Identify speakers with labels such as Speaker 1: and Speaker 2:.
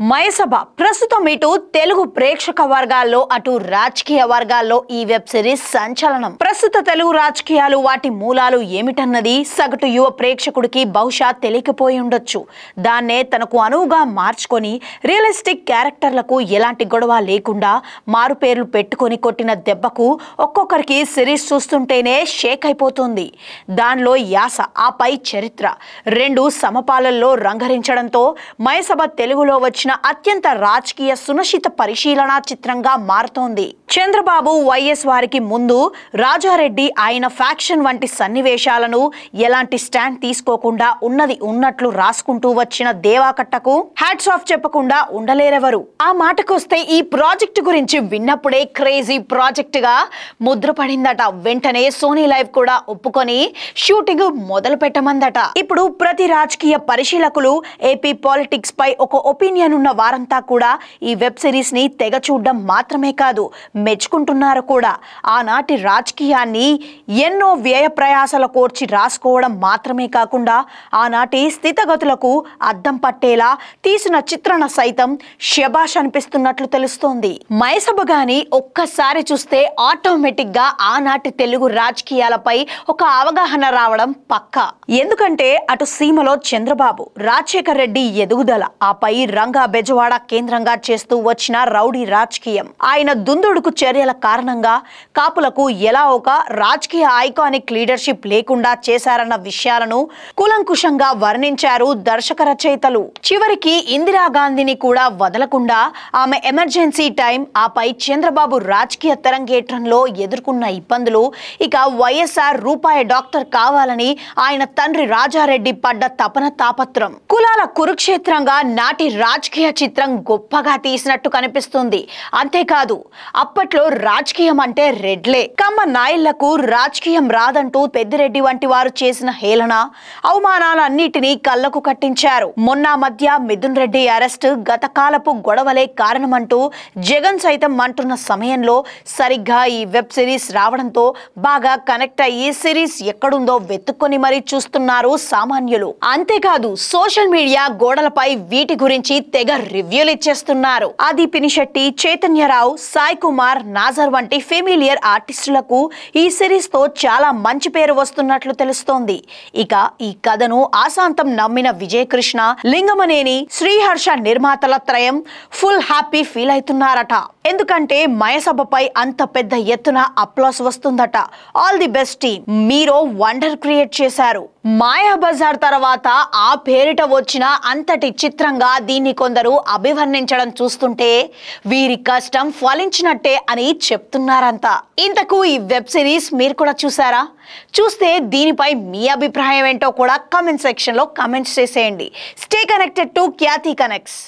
Speaker 1: మయసభ ప్రస్తుతం ఇటు తెలుగు ప్రేక్షక వర్గాల్లో అటు రాజకీయ వర్గాల్లో ఈ వెబ్ సిరీస్ సంచలనం. ప్రస్తుత తెలుగు రాజకీయాలు వాటి మూలాలు ఏమిటన్నది సగటు యువ ప్రేక్షకుడికి బహుశా తెలియకపోయి ఉండొచ్చు. దాన్నే తనకు అనువుగా మార్చుకొని రియలిస్టిక్ క్యారెక్టర్లకు ఎలాంటి గొడవ లేకుండా మారు పేర్లు పెట్టుకొని కొట్టిన దెబ్బకు ఒక్కొక్కరికి సిరీస్ చూస్తుంటేనే షేక్ అయిపోతుంది. దానిలో యాస ఆపై చరిత్ర రెండు సమపాలల్లో రంగరించడంతో మయసభ తెలుగులో వచ్చిన అత్యంత రాజకీయ సునిశిత పరిశీలన చిత్రంగా మారుతోంది. చంద్రబాబు వైఎస్ వారికి ముందు రాజారెడ్డి ఆయన ఫ్యాక్షన్ వంటి సన్నివేశాలను ఎలాంటి స్టాండ్ తీసుకోకుండా ఉన్నది ఉన్నట్లు రాసుకుంటూ వచ్చిన దేవాకట్టకు హ్యాట్స్ ఆఫ్ చెప్పకుండా ఉండలేరెవరు. ఆ మాటకొస్తే ఈ ప్రాజెక్టు గురించి విన్నప్పుడే క్రేజీ ప్రాజెక్ట్ గా ముద్ర పడిందట. వెంటనే సోనీ లైవ్ కూడా ఒప్పుకొని షూటింగ్ మొదలు పెట్టమందట. ఇప్పుడు ప్రతి రాజకీయ పరిశీలకులు ఏపీ పాలిటిక్స్ పై ఒక ఒపీనియన్ ఉన్న వారంతా కూడా ఈ వెబ్ సిరీస్ ని తెగ చూడడం మాత్రమే కాదు, మెచ్చుకుంటున్నారు కూడా. ఆనాటి రాజకీయాన్ని ఎన్నో వ్యయ ప్రయాసాల కోర్చి రాసుకోవడం మాత్రమే కాకుండా ఆనాటి స్థితిగతులకు అద్దం పట్టేలా తీసిన చిత్రణ సైతం శబాష్ అనిపిస్తున్నట్లు తెలుస్తోంది. మయసభ గాని ఒక్కసారి చూస్తే ఆటోమేటిక్ గా ఆనాటి తెలుగు రాజకీయాలపై ఒక అవగాహన రావడం పక్కా. ఎందుకంటే అటు సీమలో చంద్రబాబు, రాజశేఖర్ రెడ్డి ఎదుగుదల, ఆపై రంగా బెజవాడ కేంద్రంగా చేస్తూ వచ్చిన రౌడీ రాజకీయం, ఆయన దుందుడుకు చర్యల కారణంగా కాపులకు ఎలా ఒక రాజకీయ ఐకానిక్ లీడర్షిప్ లేకుండా చేశారన్న విషయాలను కూలంకుషంగా వర్ణించారు దర్శక రచయితలు. చివరికి ఇందిరాగాంధీని కూడా వదలకుండా ఆమె ఎమర్జెన్సీ టైం, ఆపై చంద్రబాబు రాజకీయ తెరంగేట్రంలో ఎదుర్కొన్న ఇబ్బందులు, ఇక వైఎస్ఆర్ రూపాయి డాక్టర్ కావాలని ఆయన తండ్రి రాజారెడ్డి పడ్డ తపన తాపత్రం, కులాల కురుక్షేత్రంగా నాటి రాజకీయ చిత్రం గొప్పగా తీసినట్టు కనిపిస్తుంది. అంతేకాదు అప్పట్లో రాజకీయం అంటే రెడ్లే, కమ్మ నాయళ్లకు రాజకీయం రాదంటూ పెద్దిరెడ్డి వంటి వారు చేసిన హేళన, అవమానాలన్నిటినీ కళ్లకు కట్టించారు. మొన్న మధ్య మిథున్ రెడ్డి అరెస్ట్ గతకాలపు గొడవలే కారణమంటూ జగన్ సైతం అంటున్న సమయంలో సరిగ్గా ఈ వెబ్ సిరీస్ రావడంతో బాగా కనెక్ట్ అయ్యి సిరీస్ ఎక్కడుందో వెతుక్కొని మరీ చూస్తున్నారు సామాన్యులు. అంతేకాదు సోషల్ మీడియా గోడలపై వీటి గురించి తెగ రివ్యూలు ఇచ్చేస్తున్నారు. ఆది పినిశెట్టి, చైతన్యరావు, సాయి కుమార్, నాజర్ వంటి ఫెమిలియర్ ఆర్టిస్టులకు ఈ సిరీస్ తో చాలా మంచి పేరు వస్తున్నట్లు తెలుస్తోంది. ఇక ఈ కథను ఆశాంతం నమ్మిన విజయకృష్ణ, లింగమనేని, శ్రీహర్ష నిర్మాతల త్రయం ఫుల్ హ్యాపీ ఫీల్ అవుతున్నారట. ఎందుకంటే మయసభపై అంత పెద్ద ఎత్తున అప్లాస్ వస్తుందట. ఆల్ ది బెస్ట్ టీమ్, మీరు వండర్ క్రియేట్ చేశారు. మాయాబజార్ తర్వాత ఆ పేరిట వచ్చిన అంతటి చిత్రంగా దీన్ని కొందరు అభివర్ణించడం చూస్తుంటే వీరి కష్టం ఫలించినట్టే అని చెప్తున్నారంతా. ఇంతకు ఈ వెబ్ సిరీస్ మీరు కూడా చూసారా? చూస్తే దీనిపై మీ అభిప్రాయం ఏంటో కూడా కామెంట్ సెక్షన్ లో కామెంట్స్ చేసేయండి. Stay connected to Khyati connects.